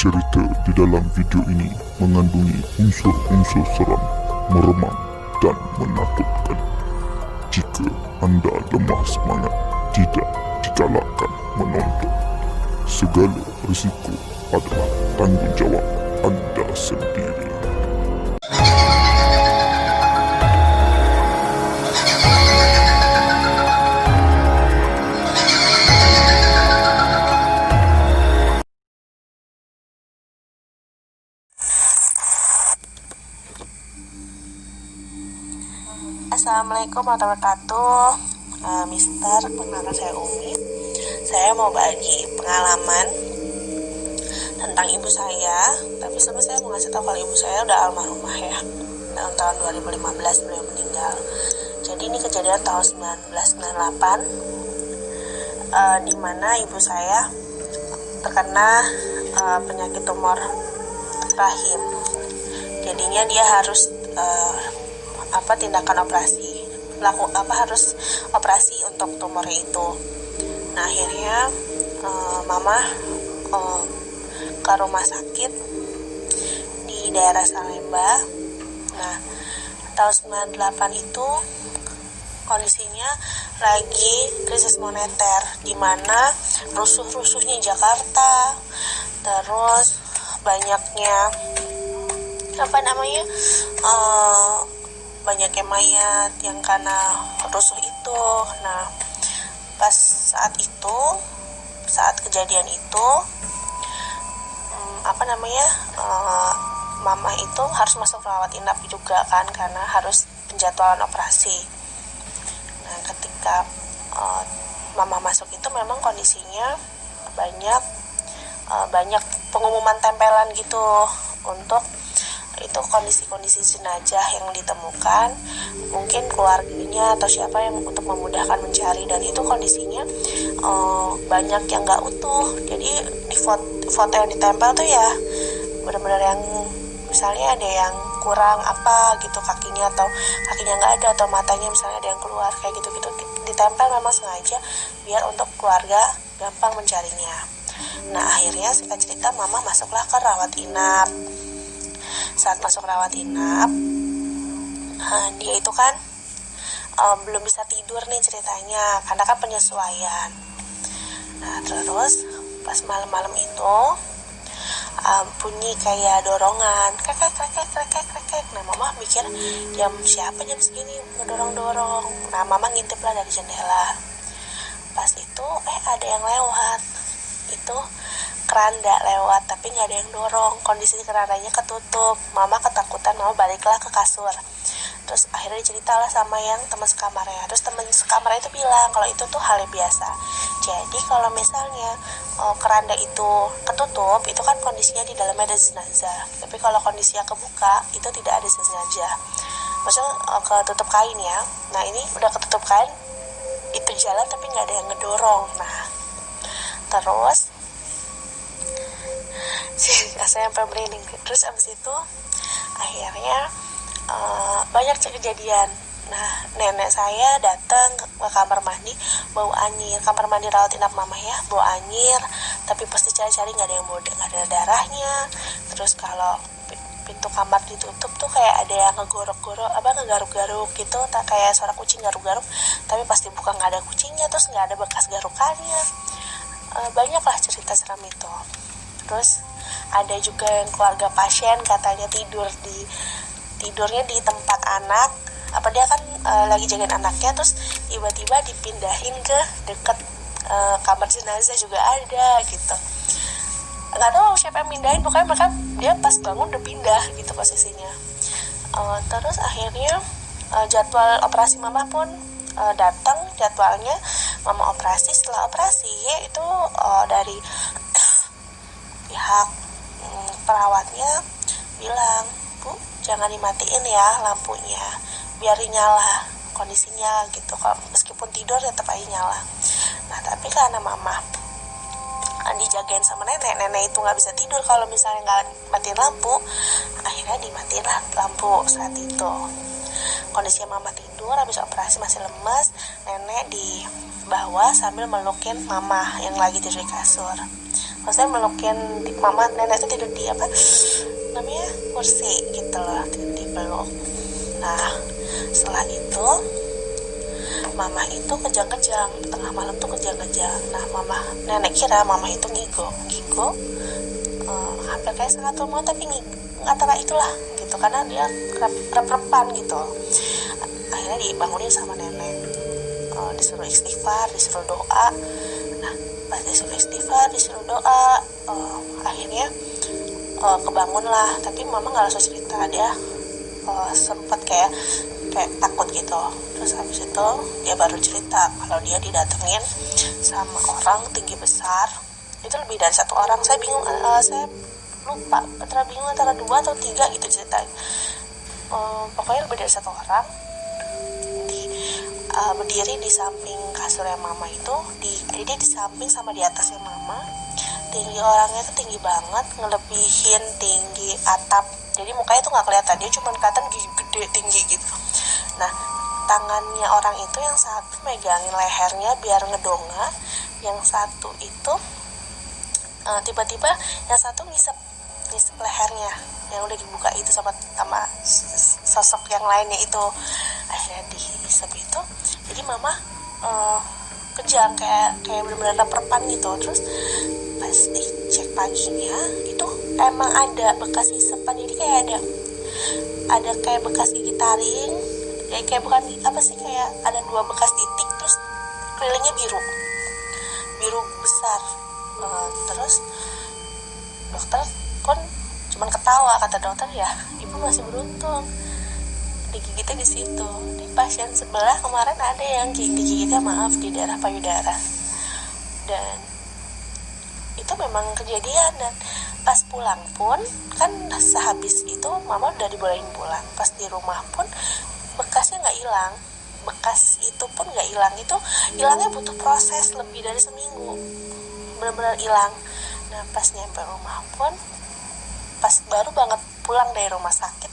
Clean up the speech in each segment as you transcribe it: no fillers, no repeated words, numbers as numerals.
Cerita di dalam video ini mengandungi unsur-unsur seram, meremang dan menakutkan. Jika anda lemah semangat, tidak digalakkan menonton. Segala risiko adalah tanggungjawab anda sendiri. Assalamualaikum warahmatullahi wabarakatuh. Mister, perkenalkan saya Umi. Saya mau bagi pengalaman tentang ibu saya. Tapi sebelum saya mau ngasih tahu kalau ibu saya udah almarhumah ya. Tahun 2015 beliau meninggal. Jadi ini kejadian tahun 1998, di mana ibu saya terkena penyakit tumor rahim. Jadinya dia harus tindakan operasi, harus operasi untuk tumornya itu. Nah akhirnya mama ke rumah sakit di daerah Salemba. Nah tahun 98 itu kondisinya lagi krisis moneter, di mana rusuh-rusuhnya Jakarta, terus banyaknya banyaknya mayat yang karena rusuh itu. Nah pas saat kejadian itu mama itu harus masuk rawat inap juga kan, karena harus penjadwalan operasi. Nah ketika mama masuk itu memang kondisinya banyak pengumuman tempelan gitu untuk itu kondisi-kondisi jenazah yang ditemukan, mungkin keluarganya atau siapa yang untuk memudahkan mencari, dan itu kondisinya banyak yang nggak utuh. Jadi di foto yang ditempel tuh ya benar-benar yang misalnya ada yang kurang apa gitu, kakinya nggak ada, atau matanya misalnya ada yang keluar kayak gitu-gitu, ditempel memang sengaja biar untuk keluarga gampang mencarinya. Nah akhirnya singkat cerita mama masuklah ke rawat inap. Saat masuk rawat inap, dia itu kan belum bisa tidur nih ceritanya, karena kan penyesuaian. Nah terus pas malam-malam itu bunyi kayak dorongan, krek. Nah mama mikir jam siapa jam segini ngedorong-dorong. Nah mama ngintip lah dari jendela. Pas itu ada yang lewat. Itu keranda lewat, tapi nggak ada yang dorong. Kondisi kerandanya ketutup. Mama ketakutan, mama baliklah ke kasur. Terus akhirnya diceritalah sama yang teman sekamarnya. Terus teman sekamarnya itu bilang kalau itu tuh hal yang biasa. Jadi kalau misalnya keranda itu ketutup, itu kan kondisinya di dalamnya ada jenazah. Tapi kalau kondisinya kebuka, itu tidak ada jenazah. Maksudnya ketutup kain ya. Nah ini udah ketutup kain, itu jalan tapi nggak ada yang ngedorong. Nah terus saya sampai merinding. Terus abis itu akhirnya banyak kejadian. Nah nenek saya datang ke kamar mandi bau anyir, kamar mandi rawat inap mama ya, bau anyir, tapi pas dicari-cari nggak ada darahnya. Terus kalau pintu kamar ditutup tuh kayak ada yang ngegaruk-garuk gitu, kayak suara kucing garuk-garuk, tapi pas dibuka nggak ada kucingnya, terus nggak ada bekas garukannya. Banyaklah cerita seram itu. Terus ada juga yang keluarga pasien katanya tidurnya di tempat anak, dia kan lagi jagain anaknya, terus tiba-tiba dipindahin ke deket kamar jenazah juga ada gitu. Nggak tahu siapa yang pindahin, pokoknya dia pas bangun udah pindah gitu posisinya. Terus akhirnya jadwal operasi mama pun datang, jadwalnya mama operasi. Setelah operasi itu dari pihak perawatnya bilang, Bu jangan dimatiin ya lampunya, biar nyala kondisinya gitu. Kalau meskipun tidur tetap aja nyala. Nah tapi karena mama dijagain sama nenek itu nggak bisa tidur kalau misalnya nggak matiin lampu, akhirnya dimatiin lah lampu saat itu. Kondisinya mama tidur, habis operasi masih lemas, nenek di bawah sambil melukin mama yang lagi tidur di kasur. maksudnya melukin mama nenek itu tidur di apa namanya kursi gitu loh, dipeluk. Nah setelah itu mama itu kejang-kejang, tengah malam tuh kejang-kejang. Nah nenek kira mama itu ngigo hampir kayak setengah mau, tapi antara itulah gitu, karena dia rep-repan gitu. Akhirnya dibangunin sama nenek, disuruh istighfar, disuruh doa. Nah pas disuruh istighfar, disuruh doa, akhirnya kebangun lah. Tapi mama nggak langsung cerita, dia sempat kayak takut gitu. Terus habis itu dia baru cerita kalau dia didatengin sama orang tinggi besar. Itu lebih dari satu orang, saya bingung, saya lupa antara 2 atau 3 gitu ceritanya. Pokoknya lebih dari satu orang berdiri di samping kasurnya mama itu, jadi di samping sama di atasnya mama. Tinggi orangnya itu tinggi banget, ngelebihin tinggi atap, jadi mukanya tuh nggak kelihatan, dia cuma kelihatan gede tinggi gitu. Nah tangannya orang itu yang satu megangin lehernya biar ngedongak, yang satu itu tiba-tiba yang satu ngisep lehernya yang udah dibuka itu sama sosok yang lainnya itu. Akhirnya dihisap itu, jadi mama kejang kayak benar-benar perpan gitu. Terus pas dicek paginya itu emang ada bekas hisapan, jadi kayak ada kayak bekas gigi taring, kayak bukan apa sih, kayak ada 2 bekas titik, terus kelilingnya biru besar. Terus dokter pun cuman ketawa, kata dokter, ya ibu masih beruntung digigitnya di situ. Di pasien sebelah kemarin ada yang digigitnya di daerah payudara, dan itu memang kejadian. Dan pas pulang pun kan sehabis itu mama udah dibolehin pulang, pas di rumah pun bekasnya nggak hilang, bekas itu pun nggak hilang. Itu hilangnya butuh proses lebih dari seminggu, benar-benar hilang. Nah pas nyampe rumah pun, pas baru banget pulang dari rumah sakit,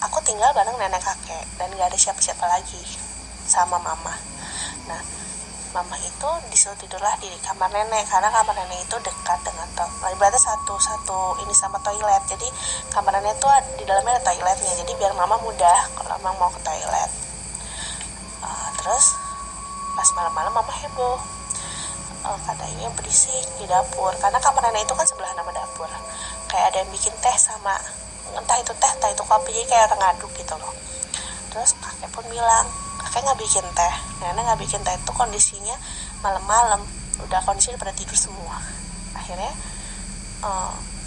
aku tinggal bareng nenek kakek dan gak ada siapa-siapa lagi sama mama. Nah mama itu disuruh tidurlah di kamar nenek, karena kamar nenek itu dekat dengan berarti satu ini sama toilet. Jadi kamar nenek itu di dalamnya ada toiletnya, jadi biar mama mudah kalau emang mau ke toilet. Terus pas malam-malam mama heboh, katanya berisik di dapur, karena kamar nenek itu kan sebelah nama dapur. Kayak ada yang bikin teh sama entah itu teh, entah itu kopi, jadi kayak orang ngaduk gitu loh. Terus kakek pun bilang, kakek nggak bikin teh, nenek nggak bikin teh. Itu kondisinya malam-malam, udah kondisinya pada tidur semua. Akhirnya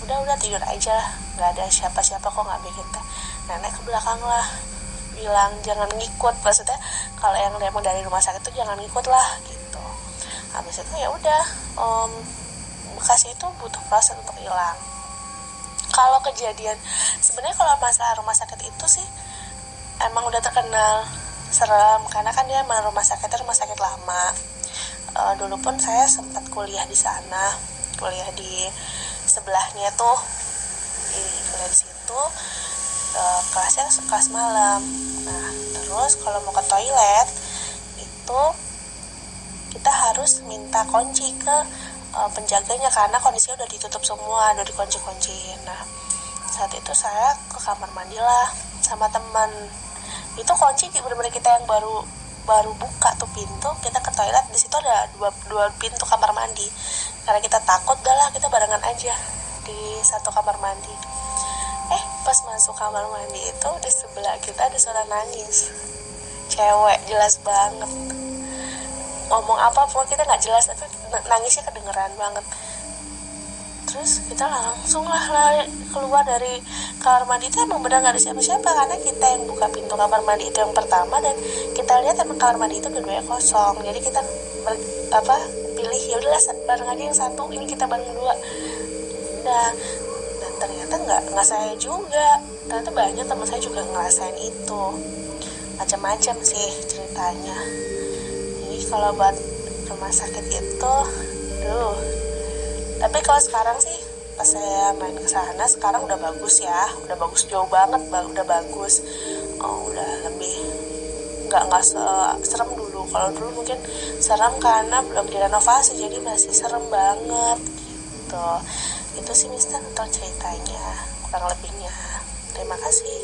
udah tidur aja, nggak ada siapa-siapa kok, nggak bikin teh. Nenek ke belakang lah, bilang jangan ngikut, maksudnya kalau yang emang dari rumah sakit itu jangan ngikut lah gitu. Habis itu ya udah, bekas itu butuh proses untuk hilang. Kalau kejadian sebenarnya kalau masalah rumah sakit itu sih emang udah terkenal serem, karena kan dia emang rumah sakit lama. Dulu pun saya sempat kuliah di sana, kuliah di sebelahnya tuh, kuliah di situ. Kelasnya kelas malam. Nah terus kalau mau ke toilet itu kita harus minta kunci ke penjaganya, karena kondisinya udah ditutup semua, udah dikunci-kunci. Nah saat itu saya ke kamar mandi lah sama teman. Itu kunci benar-benar kita yang baru buka tuh pintu, kita ke toilet. Di situ ada dua pintu kamar mandi, karena kita takut, udahlah kita barengan aja di satu kamar mandi. Pas masuk kamar mandi itu di sebelah kita ada suara nangis cewek, jelas banget. Ngomong apa pun kita nggak jelas, tapi nangisnya kedengeran banget. Terus kita langsung lah lari keluar dari kamar mandi. Itu emang benar nggak ada siapa-siapa, karena kita yang buka pintu kamar mandi itu yang pertama, dan kita lihat emang kamar mandi itu dua-duanya kosong. Jadi kita pilih ya udahlah bareng aja yang satu, ini kita bareng 2. Nah dan ternyata nggak saya juga, ternyata banyak teman saya juga ngerasain itu. Macam-macam sih ceritanya. Kalau buat rumah sakit itu, tapi kalau sekarang sih pas saya main ke sana sekarang udah bagus ya, udah bagus jauh banget, udah bagus, udah lebih serem dulu. Kalau dulu mungkin serem karena belum direnovasi, jadi masih serem banget gitu. Itu sih Mister untuk ceritanya, kurang lebihnya. Terima kasih.